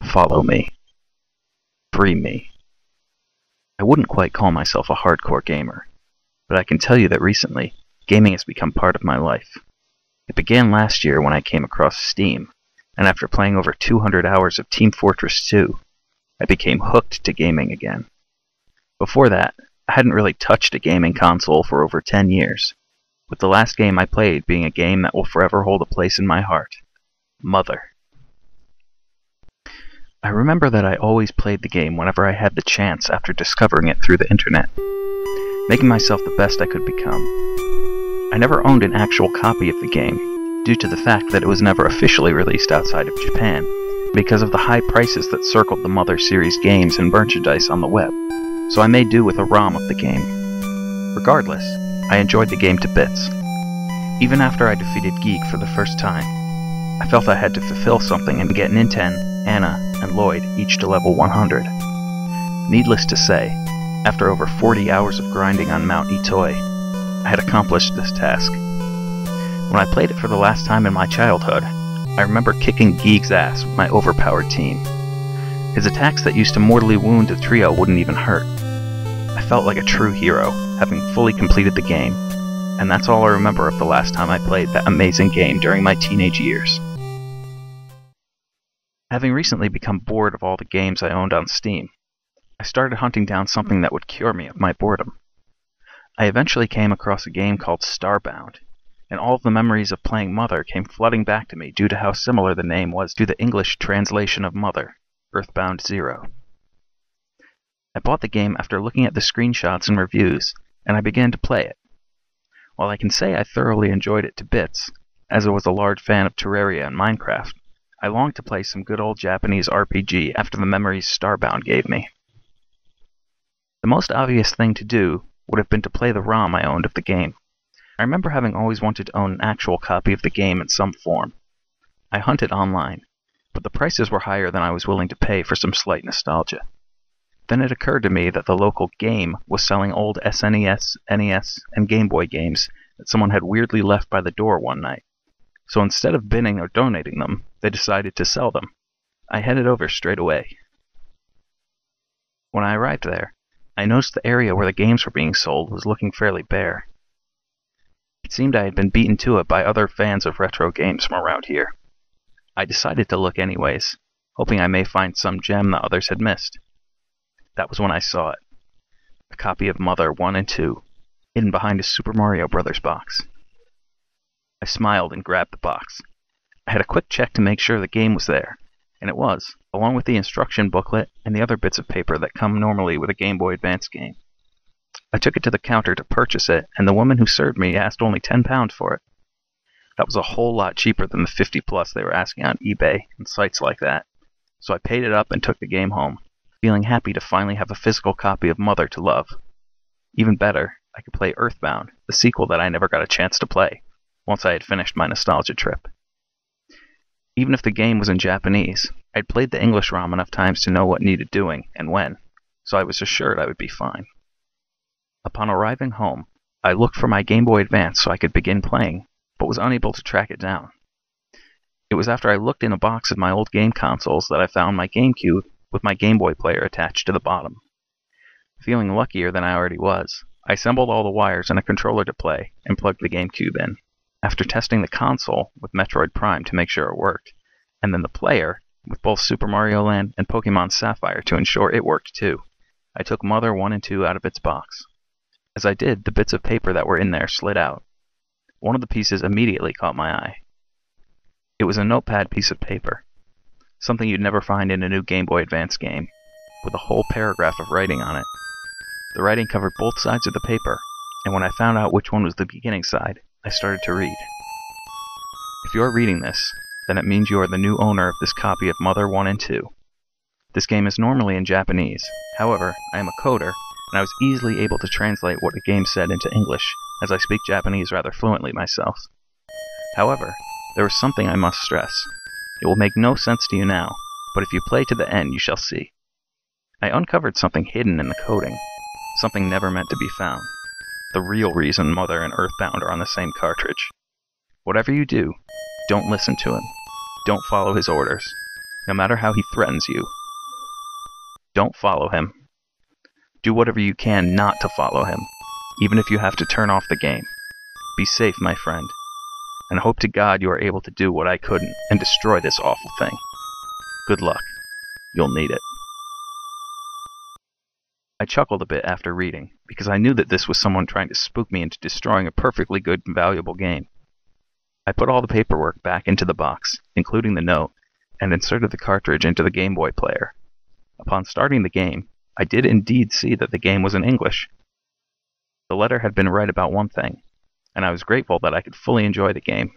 Follow me. Free me. I wouldn't quite call myself a hardcore gamer, but I can tell you that recently, gaming has become part of my life. It began last year when I came across Steam, and after playing over 200 hours of Team Fortress 2, I became hooked to gaming again. Before that, I hadn't really touched a gaming console for over 10 years, with the last game I played being a game that will forever hold a place in my heart, Mother. I remember that I always played the game whenever I had the chance after discovering it through the internet, making myself the best I could become. I never owned an actual copy of the game, due to the fact that it was never officially released outside of Japan, because of the high prices that circled the Mother series games and merchandise on the web, so I made do with a ROM of the game. Regardless, I enjoyed the game to bits. Even after I defeated Giegue for the first time, I felt I had to fulfill something and get Ninten, Anna, and Lloyd each to level 100. Needless to say, after over 40 hours of grinding on Mount Itoi, I had accomplished this task. When I played it for the last time in my childhood, I remember kicking Giegue's ass with my overpowered team. His attacks that used to mortally wound the trio wouldn't even hurt. I felt like a true hero, having fully completed the game, and that's all I remember of the last time I played that amazing game during my teenage years. Having recently become bored of all the games I owned on Steam, I started hunting down something that would cure me of my boredom. I eventually came across a game called Starbound, and all of the memories of playing Mother came flooding back to me due to how similar the name was to the English translation of Mother, Earthbound Zero. I bought the game after looking at the screenshots and reviews, and I began to play it. While I can say I thoroughly enjoyed it to bits, as I was a large fan of Terraria and Minecraft, I longed to play some good old Japanese RPG after the memories Starbound gave me. The most obvious thing to do would have been to play the ROM I owned of the game. I remember having always wanted to own an actual copy of the game in some form. I hunted online, but the prices were higher than I was willing to pay for some slight nostalgia. Then it occurred to me that the local Game was selling old SNES, NES, and Game Boy games that someone had weirdly left by the door one night. So instead of binning or donating them, they decided to sell them. I headed over straight away. When I arrived there, I noticed the area where the games were being sold was looking fairly bare. It seemed I had been beaten to it by other fans of retro games from around here. I decided to look anyways, hoping I may find some gem that others had missed. That was when I saw it. A copy of Mother 1 and 2, hidden behind a Super Mario Bros. Box. I smiled and grabbed the box. I had a quick check to make sure the game was there, and it was, along with the instruction booklet and the other bits of paper that come normally with a Game Boy Advance game. I took it to the counter to purchase it, and the woman who served me asked only £10 for it. That was a whole lot cheaper than the $50+ they were asking on eBay and sites like that, so I paid it up and took the game home, feeling happy to finally have a physical copy of Mother to love. Even better, I could play Earthbound, the sequel that I never got a chance to play, once I had finished my nostalgia trip. Even if the game was in Japanese, I'd played the English ROM enough times to know what needed doing and when, so I was assured I would be fine. Upon arriving home, I looked for my Game Boy Advance so I could begin playing, but was unable to track it down. It was after I looked in a box of my old game consoles that I found my GameCube with my Game Boy player attached to the bottom. Feeling luckier than I already was, I assembled all the wires and a controller to play and plugged the GameCube in. After testing the console with Metroid Prime to make sure it worked, and then the player with both Super Mario Land and Pokemon Sapphire to ensure it worked too, I took Mother 1 and 2 out of its box. As I did, the bits of paper that were in there slid out. One of the pieces immediately caught my eye. It was a notepad piece of paper, something you'd never find in a new Game Boy Advance game, with a whole paragraph of writing on it. The writing covered both sides of the paper, and when I found out which one was the beginning side, I started to read. If you are reading this, then it means you are the new owner of this copy of Mother 1 and 2. This game is normally in Japanese, however, I am a coder, and I was easily able to translate what the game said into English, as I speak Japanese rather fluently myself. However, there is something I must stress. It will make no sense to you now, but if you play to the end you shall see. I uncovered something hidden in the coding, something never meant to be found. The real reason Mother and Earthbound are on the same cartridge. Whatever you do, don't listen to him. Don't follow his orders, no matter how he threatens you. Don't follow him. Do whatever you can not to follow him, even if you have to turn off the game. Be safe, my friend, and hope to God you are able to do what I couldn't and destroy this awful thing. Good luck. You'll need it. I chuckled a bit after reading, because I knew that this was someone trying to spook me into destroying a perfectly good and valuable game. I put all the paperwork back into the box, including the note, and inserted the cartridge into the Game Boy player. Upon starting the game, I did indeed see that the game was in English. The letter had been right about one thing, and I was grateful that I could fully enjoy the game.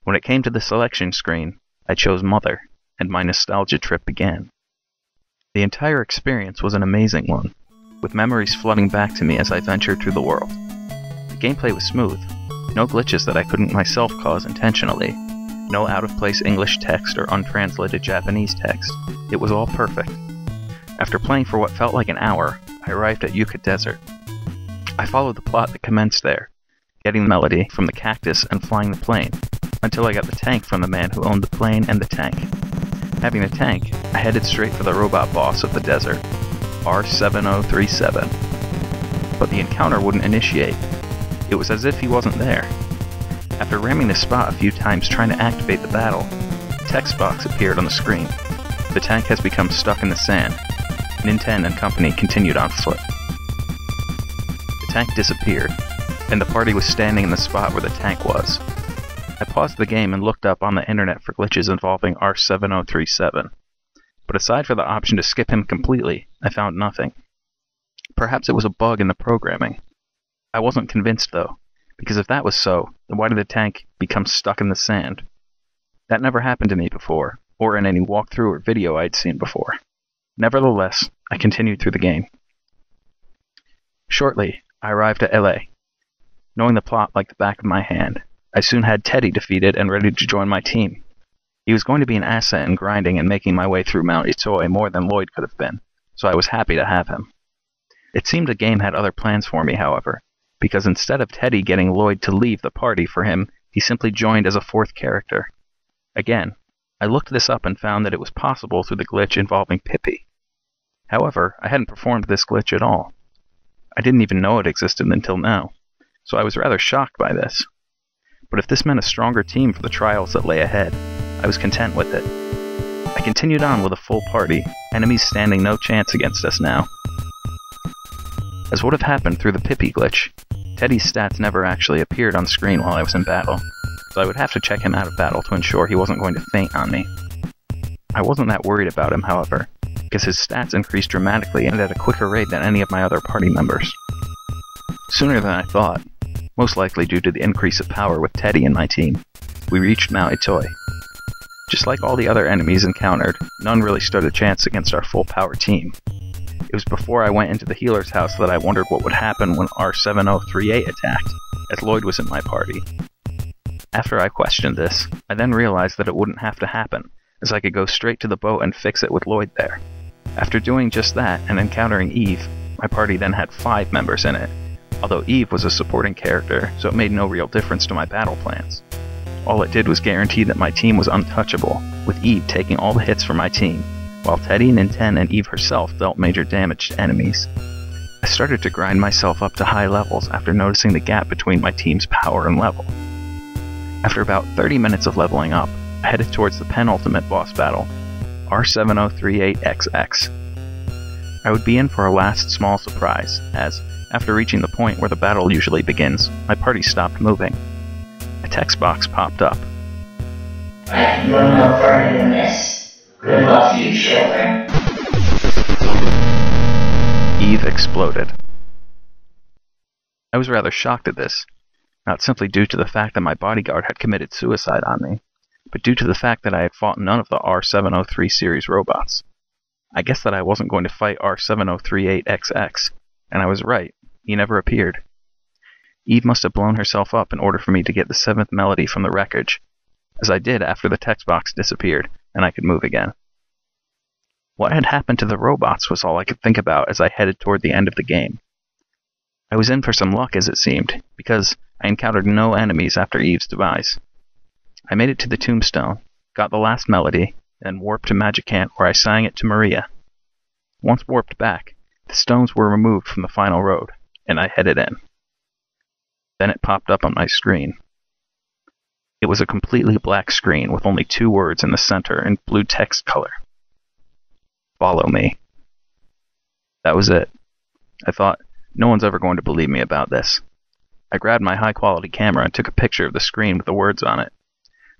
When it came to the selection screen, I chose Mother, and my nostalgia trip began. The entire experience was an amazing one, with memories flooding back to me as I ventured through the world. The gameplay was smooth, no glitches that I couldn't myself cause intentionally, no out-of-place English text or untranslated Japanese text. It was all perfect. After playing for what felt like an hour, I arrived at Giegue Desert. I followed the plot that commenced there, getting the melody from the cactus and flying the plane, until I got the tank from the man who owned the plane and the tank. Having the tank, I headed straight for the robot boss of the desert, R7037. But the encounter wouldn't initiate. It was as if he wasn't there. After ramming the spot a few times trying to activate the battle, a text box appeared on the screen. The tank has become stuck in the sand. Ninten and company continued on foot. The tank disappeared, and the party was standing in the spot where the tank was. I paused the game and looked up on the internet for glitches involving R7037, but aside for the option to skip him completely, I found nothing. Perhaps it was a bug in the programming. I wasn't convinced though, because if that was so, then why did the tank become stuck in the sand? That never happened to me before, or in any walkthrough or video I'd seen before. Nevertheless, I continued through the game. Shortly, I arrived at LA. Knowing the plot like the back of my hand, I soon had Teddy defeated and ready to join my team. He was going to be an asset in grinding and making my way through Mount Itoi more than Lloyd could have been, so I was happy to have him. It seemed the game had other plans for me, however, because instead of Teddy getting Lloyd to leave the party for him, he simply joined as a fourth character. Again, I looked this up and found that it was possible through the glitch involving Pippi. However, I hadn't performed this glitch at all. I didn't even know it existed until now, so I was rather shocked by this. But if this meant a stronger team for the trials that lay ahead, I was content with it. I continued on with a full party, enemies standing no chance against us now. As would have happened through the Pippi glitch, Teddy's stats never actually appeared on screen while I was in battle, so I would have to check him out of battle to ensure he wasn't going to faint on me. I wasn't that worried about him, however, because his stats increased dramatically and at a quicker rate than any of my other party members. Sooner than I thought, most likely due to the increase of power with Teddy in my team, we reached Mount Itoi. Just like all the other enemies encountered, none really stood a chance against our full power team. It was before I went into the healer's house that I wondered what would happen when R7038 attacked, as Lloyd was in my party. After I questioned this, I then realized that it wouldn't have to happen, as I could go straight to the boat and fix it with Lloyd there. After doing just that and encountering Eve, my party then had 5 members in it, although Eve was a supporting character, so it made no real difference to my battle plans. All it did was guarantee that my team was untouchable, with Eve taking all the hits for my team, while Teddy, Ninten, and Eve herself dealt major damage to enemies. I started to grind myself up to high levels after noticing the gap between my team's power and level. After about 30 minutes of leveling up, I headed towards the penultimate boss battle, R7038XX. I would be in for a last small surprise, as, after reaching the point where the battle usually begins, my party stopped moving. A text box popped up. I can go no further than this. Good luck to you, children. Eve exploded. I was rather shocked at this, not simply due to the fact that my bodyguard had committed suicide on me, but due to the fact that I had fought none of the R703 series robots. I guessed that I wasn't going to fight R7038XX, and I was right, he never appeared. Eve must have blown herself up in order for me to get the 7th melody from the wreckage, as I did after the text box disappeared, and I could move again. What had happened to the robots was all I could think about as I headed toward the end of the game. I was in for some luck as it seemed, because I encountered no enemies after Eve's demise, I made it to the tombstone, got the last melody, and warped to Magicant where I sang it to Maria. Once warped back, the stones were removed from the final road, and I headed in. Then it popped up on my screen. It was a completely black screen with only 2 words in the center in blue text color. Follow me. That was it. I thought, no one's ever going to believe me about this. I grabbed my high-quality camera and took a picture of the screen with the words on it.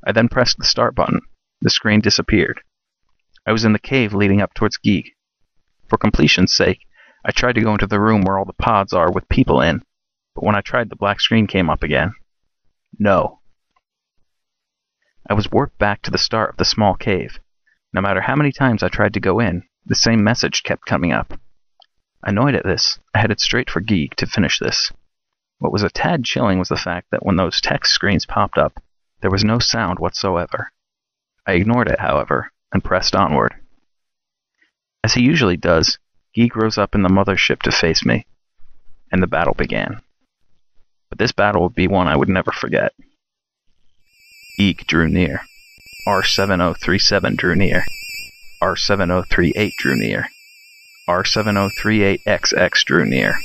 I then pressed the start button. The screen disappeared. I was in the cave leading up towards Giegue. For completion's sake, I tried to go into the room where all the pods are with people in, but when I tried, the black screen came up again. No. I was warped back to the start of the small cave. No matter how many times I tried to go in, the same message kept coming up. Annoyed at this, I headed straight for Giegue to finish this. What was a tad chilling was the fact that when those text screens popped up, there was no sound whatsoever. I ignored it, however, and pressed onward. As he usually does, Giegue rose up in the mothership to face me, and the battle began. But this battle would be one I would never forget. Giegue drew near. R7037 drew near. R7038 drew near. R7038XX drew near.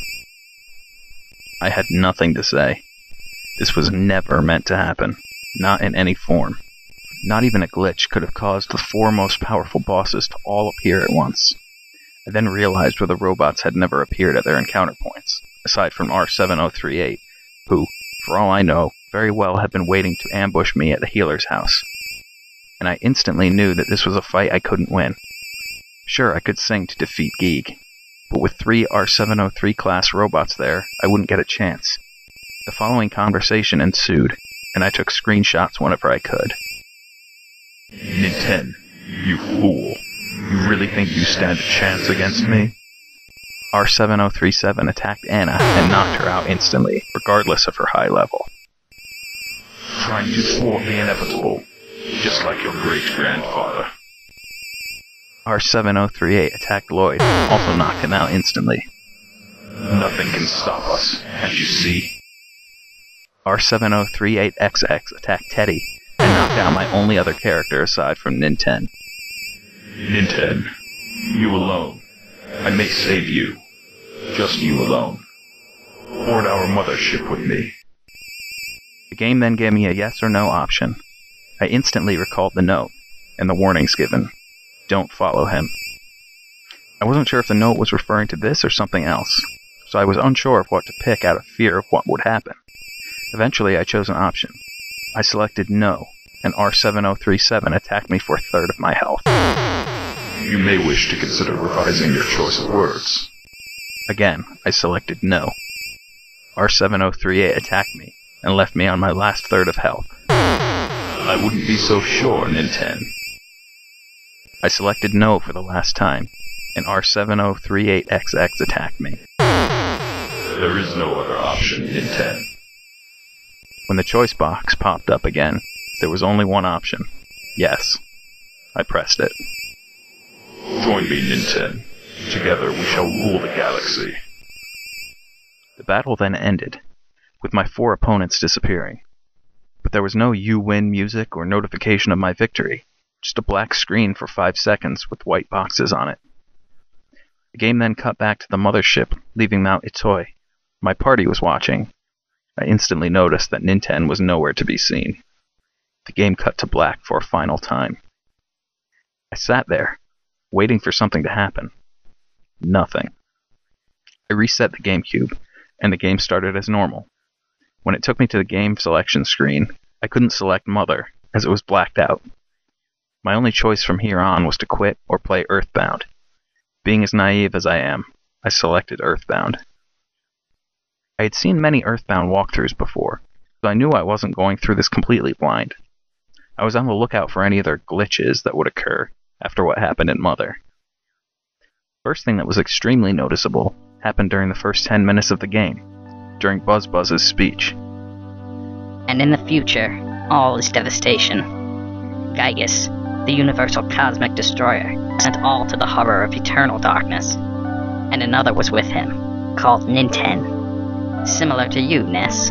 I had nothing to say. This was never meant to happen. Not in any form. Not even a glitch could have caused the 4 most powerful bosses to all appear at once. I then realized where the robots had never appeared at their encounter points, aside from R7038, who, for all I know, very well had been waiting to ambush me at the healer's house. And I instantly knew that this was a fight I couldn't win. Sure, I could sing to defeat Giegue, but with 3 R703 class robots there, I wouldn't get a chance. The following conversation ensued, and I took screenshots whenever I could. Ninten, you fool. You really think you stand a chance against me? R7037 attacked Anna and knocked her out instantly, regardless of her high level. Trying to thwart the inevitable, just like your great-grandfather. R7038 attacked Lloyd, also knocked him out instantly. Nothing can stop us, can't you see? R7038XX attacked Teddy, and knocked out my only other character aside from Ninten. Ninten, you alone. I may save you. Just you alone. Board our mothership with me. The game then gave me a yes or no option. I instantly recalled the note, and the warnings given. Don't follow him. I wasn't sure if the note was referring to this or something else, so I was unsure of what to pick out of fear of what would happen. Eventually I chose an option. I selected no, and R7037 attacked me for a third of my health. You may wish to consider revising your choice of words. Again, I selected no. R7038 attacked me, and left me on my last third of health. I wouldn't be so sure, Ninten. I selected no for the last time, and R7038XX attacked me. There is no other option, Ninten. When the choice box popped up again, there was only one option. Yes. I pressed it. Join me, Ninten. Together we shall rule the galaxy. The battle then ended, with my 4 opponents disappearing. But there was no "you win" music or notification of my victory, just a black screen for 5 seconds with white boxes on it. The game then cut back to the mothership, leaving Mount Itoi. My party was watching. I instantly noticed that Ninten was nowhere to be seen. The game cut to black for a final time. I sat there, waiting for something to happen. Nothing. I reset the GameCube, and the game started as normal. When it took me to the game selection screen, I couldn't select Mother, as it was blacked out. My only choice from here on was to quit or play Earthbound. Being as naive as I am, I selected Earthbound. I had seen many Earthbound walkthroughs before, so I knew I wasn't going through this completely blind. I was on the lookout for any other glitches that would occur after what happened in Mother. First thing that was extremely noticeable happened during the first 10 minutes of the game, during Buzz's speech. And in the future, all is devastation. Giegue, the universal cosmic destroyer, sent all to the horror of eternal darkness. And another was with him, called Ninten. Similar to you, Ness.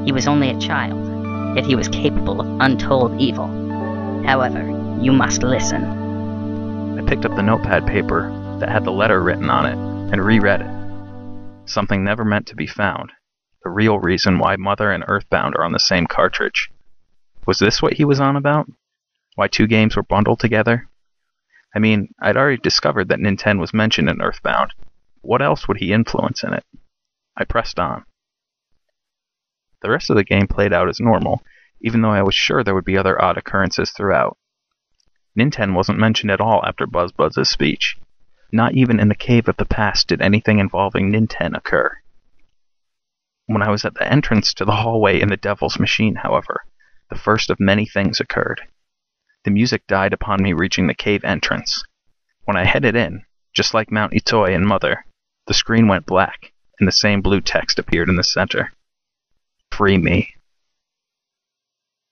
He was only a child, yet he was capable of untold evil. However, you must listen. I picked up the notepad paper that had the letter written on it and reread it. Something never meant to be found. The real reason why Mother and Earthbound are on the same cartridge. Was this what he was on about? Why 2 games were bundled together? I mean, I'd already discovered that Nintendo was mentioned in Earthbound. What else would he influence in it? I pressed on. The rest of the game played out as normal, even though I was sure there would be other odd occurrences throughout. Nintendo wasn't mentioned at all after Buzz's speech. Not even in the Cave of the Past did anything involving Nintendo occur. When I was at the entrance to the hallway in the Devil's Machine, however, the first of many things occurred. The music died upon me reaching the cave entrance. When I headed in, just like Mount Itoi and Mother, the screen went black, and the same blue text appeared in the center. Free me.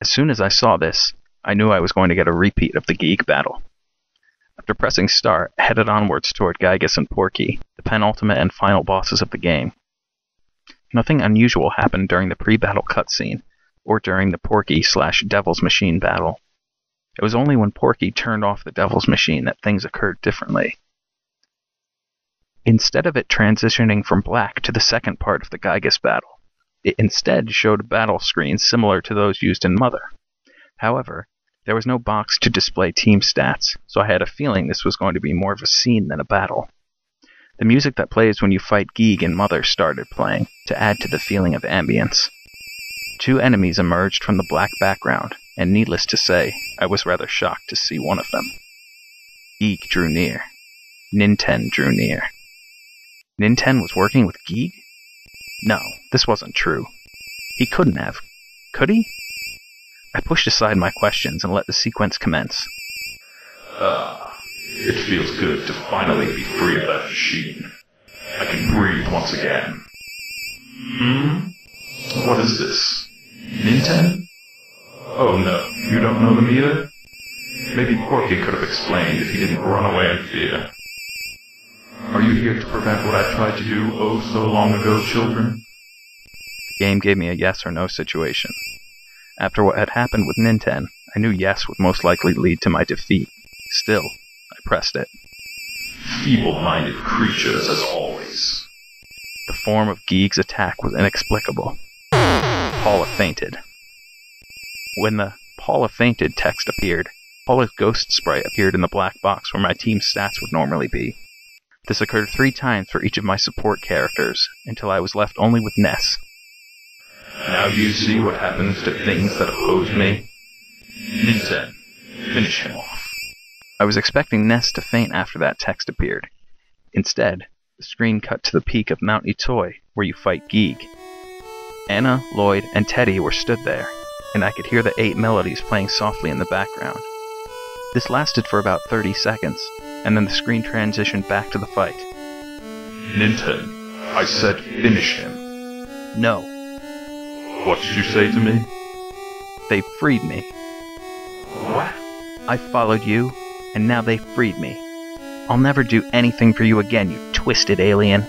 As soon as I saw this, I knew I was going to get a repeat of the Giegue battle. After pressing start, I headed onwards toward Giegue and Porky, the penultimate and final bosses of the game. Nothing unusual happened during the pre-battle cutscene, or during the Porky/Devil's Machine battle. It was only when Porky turned off the Devil's Machine that things occurred differently. Instead of it transitioning from black to the second part of the Giegue battle, it instead showed a battle screen similar to those used in Mother. However, there was no box to display team stats, so I had a feeling this was going to be more of a scene than a battle. The music that plays when you fight Giegue and Mother started playing, to add to the feeling of ambience. 2 enemies emerged from the black background, and needless to say, I was rather shocked to see one of them. Giegue drew near. Nintendo drew near. Nintendo was working with Giegue? No, this wasn't true. He couldn't have. Could he? I pushed aside my questions and let the sequence commence. It feels good to finally be free of that machine. I can breathe once again. What is this? Nintendo? Oh no, you don't know them either? Maybe Porky could have explained if he didn't run away in fear. Are you here to prevent what I tried to do oh so long ago, children? The game gave me a yes or no situation. After what had happened with Nintendo, I knew yes would most likely lead to my defeat. Still, I pressed it. Feeble-minded creatures, as always. The form of Giegue's attack was inexplicable. Paula fainted. When the Paula fainted text appeared, Paula's ghost sprite appeared in the black box where my team's stats would normally be. This occurred 3 times for each of my support characters, until I was left only with Ness. Now do you see what happens to things that oppose me? Nintendo, finish him off. I was expecting Ness to faint after that text appeared. Instead, the screen cut to the peak of Mount Itoi, where you fight Giegue. Anna, Lloyd, and Teddy were stood there, and I could hear the 8 melodies playing softly in the background. This lasted for about 30 seconds, and then the screen transitioned back to the fight. Nintendo, I said finish him. No. What did you say to me? They freed me. What? I followed you, and now they freed me. I'll never do anything for you again, you twisted alien.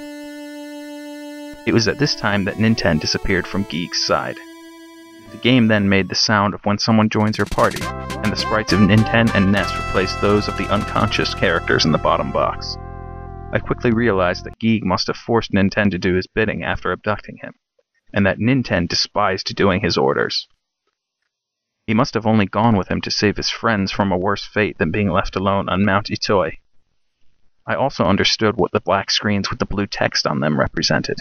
It was at this time that Nintendo disappeared from Giegue's side. The game then made the sound of when someone joins your party, and the sprites of Nintendo and Ness replaced those of the unconscious characters in the bottom box. I quickly realized that Giegue must have forced Nintendo to do his bidding after abducting him, and that Nintendo despised doing his orders. He must have only gone with him to save his friends from a worse fate than being left alone on Mount Itoi. I also understood what the black screens with the blue text on them represented.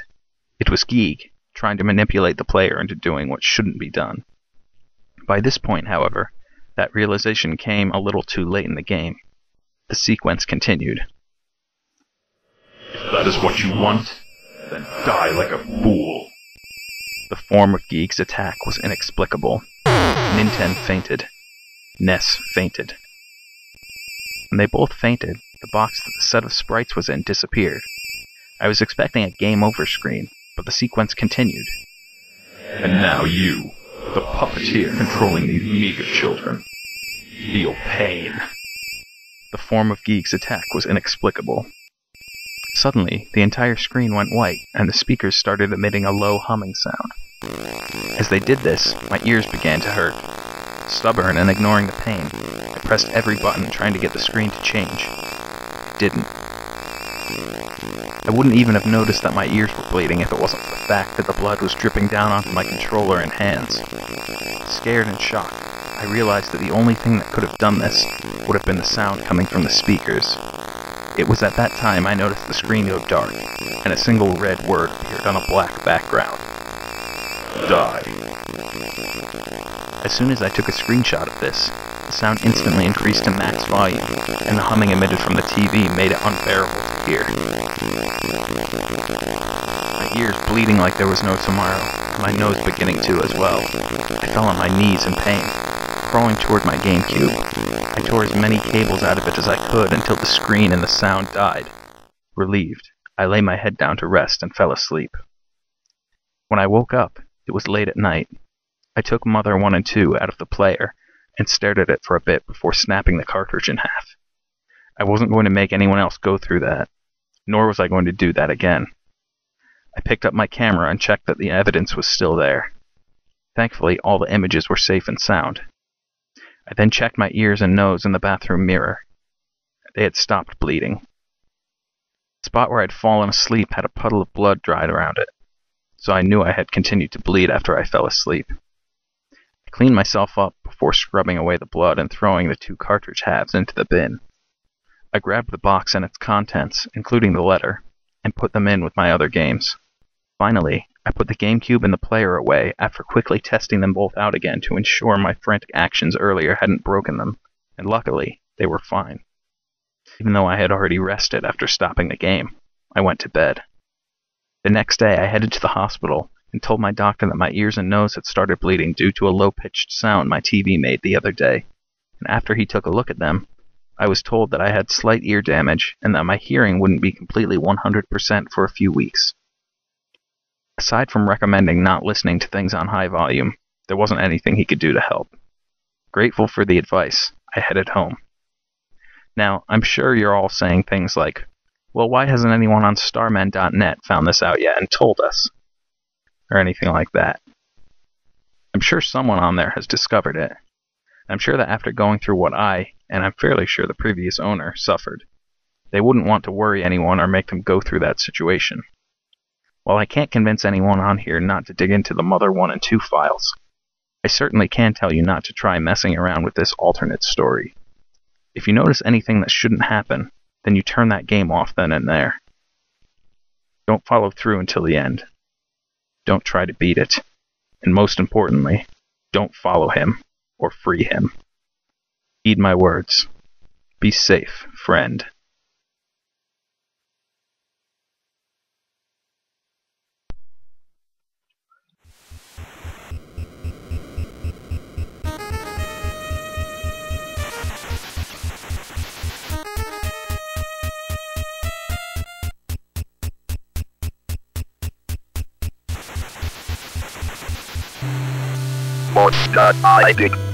It was Giegue, trying to manipulate the player into doing what shouldn't be done. By this point, however, that realization came a little too late in the game. The sequence continued. If that is what you want, then die like a fool. The form of Giegue's attack was inexplicable. Nintendo fainted. Ness fainted. When they both fainted, the box that the set of sprites was in disappeared. I was expecting a game over screen, but the sequence continued. And now you, the puppeteer controlling these meager children, feel pain. The form of Giegue's attack was inexplicable. Suddenly, the entire screen went white, and the speakers started emitting a low humming sound. As they did this, my ears began to hurt. Stubborn and ignoring the pain, I pressed every button trying to get the screen to change. It didn't. I wouldn't even have noticed that my ears were bleeding if it wasn't for the fact that the blood was dripping down onto my controller and hands. Scared and shocked, I realized that the only thing that could have done this would have been the sound coming from the speakers. It was at that time I noticed the screen go dark, and a single red word appeared on a black background. Die. As soon as I took a screenshot of this, the sound instantly increased to max volume, and the humming emitted from the TV made it unbearable to hear. My ears bleeding like there was no tomorrow, and my nose beginning to as well. I fell on my knees in pain. Crawling toward my GameCube, I tore as many cables out of it as I could until the screen and the sound died. Relieved, I lay my head down to rest and fell asleep. When I woke up, it was late at night. I took Mother 1 and 2 out of the player and stared at it for a bit before snapping the cartridge in half. I wasn't going to make anyone else go through that, nor was I going to do that again. I picked up my camera and checked that the evidence was still there. Thankfully, all the images were safe and sound. I then checked my ears and nose in the bathroom mirror. They had stopped bleeding. The spot where I'd fallen asleep had a puddle of blood dried around it, so I knew I had continued to bleed after I fell asleep. I cleaned myself up before scrubbing away the blood and throwing the 2 cartridge halves into the bin. I grabbed the box and its contents, including the letter, and put them in with my other games. Finally, I put the GameCube and the player away after quickly testing them both out again to ensure my frantic actions earlier hadn't broken them, and luckily, they were fine. Even though I had already rested after stopping the game, I went to bed. The next day, I headed to the hospital and told my doctor that my ears and nose had started bleeding due to a low-pitched sound my TV made the other day, and after he took a look at them, I was told that I had slight ear damage and that my hearing wouldn't be completely 100% for a few weeks. Aside from recommending not listening to things on high volume, there wasn't anything he could do to help. Grateful for the advice, I headed home. Now, I'm sure you're all saying things like, well, why hasn't anyone on Starman.net found this out yet and told us? Or anything like that. I'm sure someone on there has discovered it. I'm sure that after going through what I, and I'm fairly sure the previous owner, suffered, they wouldn't want to worry anyone or make them go through that situation. While I can't convince anyone on here not to dig into the Mother 1 and 2 files, I certainly can tell you not to try messing around with this alternate story. If you notice anything that shouldn't happen, then you turn that game off then and there. Don't follow through until the end. Don't try to beat it. And most importantly, don't follow him or free him. Heed my words. Be safe, friend. Monster.id